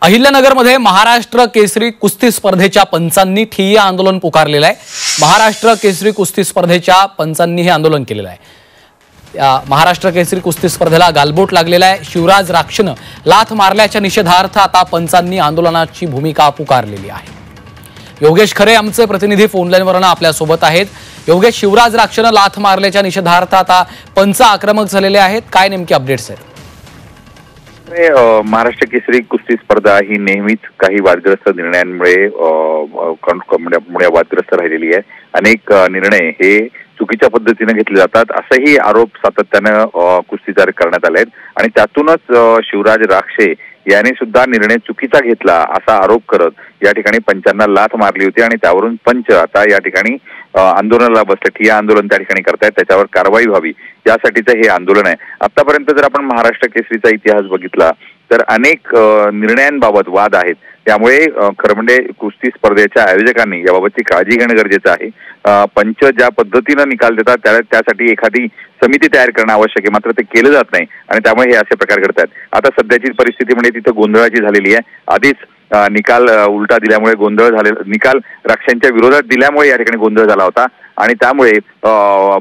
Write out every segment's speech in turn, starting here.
अहिल्यानगरमध्ये महाराष्ट्र केसरी कुस्ती स्पर्धेच्या पंचांनी ठिय्या आंदोलन पुकारलेलं आहे। महाराष्ट्र केसरी कुस्ती स्पर्धेच्या पंचांनी हे आंदोलन केलेलं आहे। या महाराष्ट्र केसरी कुस्ती स्पर्धेला गालबोट लागलेला आहे। शिवराज राक्षनं लाथ मारल्याच्या निषेधार्थ आता पंचांनी आंदोलनाची भूमिका पुकारलेली आहे। योगेश खरे आमचे प्रतिनिधी फोन लाईनवरून आपल्या सोबत आहेत। योगेश, शिवराज राक्षनं लाथ मारल्याच्या निषेधार्थ आता पंच आक्रमक झालेले आहेत, काय नेमकी अपडेट्स आहेत? महाराष्ट्र केसरी कुस्ती स्पर्धा ही नेहमीच काही वादग्रस्त निर्णयांमुळे वादग्रस्त राहिलेली आहे। अनेक निर्णय हे चुकीच्या पद्धतीने घेतले जातात असेही आरोप सातत्याने कुस्तीदार करण्यात आले आहेत आणि त्यातूनच शिवराज राक्षे याने सुद्धा निर्णय चुकीचा घेतला असा आरोप करत या ठिकाणी पंचांना लाथ मारली होती आणि त्यावरून पंच आता या ठिकाणी आंदोलनाला बसले। ठिय्या आंदोलन त्या ठिकाणी करतायत, त्याच्यावर कारवाई व्हावी यासाठीचं हे आंदोलन आहे। आतापर्यंत जर आपण महाराष्ट्र केसरीचा इतिहास बघितला तर अनेक निर्णयांबाबत वाद आहेत, त्यामुळे खरं म्हणजे कुस्ती स्पर्धेच्या आयोजकांनी याबाबतची काळजी घेणं गरजेचं आहे। पंच ज्या पद्धतीनं निकाल देतात त्यासाठी एखादी समिती तयार करणं आवश्यक आहे, मात्र ते केलं जात नाही आणि त्यामुळे हे असे प्रकार घडतात। आता सध्याची परिस्थिती म्हणजे तिथं गोंधळाची झालेली आहे। आधीच निकाल उलटा दिल्यामुळे गोंधळ झालेला, निकाल राक्षांच्या विरोधात दिल्यामुळे या ठिकाणी गोंधळ झाला होता आणि त्यामुळे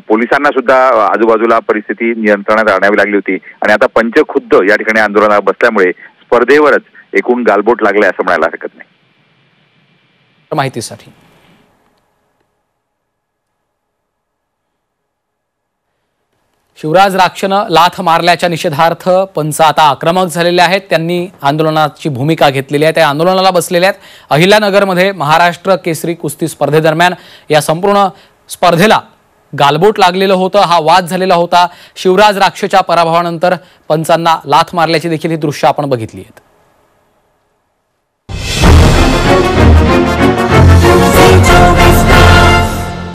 पोलिसांना सुद्धा आजूबाजूला परिस्थिती नियंत्रणात आणावी लागली होती आणि आता पंच खुद्द या ठिकाणी आंदोलनाला बसल्यामुळे स्पर्धेवरच एकूण गालबोट लागले असं म्हणायला हरकत नाही। माहितीसाठी शिवराज राक्षनं लाथ मारल्याच्या निषेधार्थ पंच आता आक्रमक झालेले आहेत। त्यांनी आंदोलनाची भूमिका घेतलेली आहे, त्या आंदोलनाला बसलेले आहेत। अहिल्यानगरमध्ये महाराष्ट्र केसरी कुस्ती स्पर्धेदरम्यान या संपूर्ण स्पर्धेला गालबोट लागलेलं होतं, हा वाद झालेला होता। शिवराज राक्षच्या पराभवानंतर पंचांना लाथ मारल्याची देखील ही दृश्य आपण बघितली आहेत।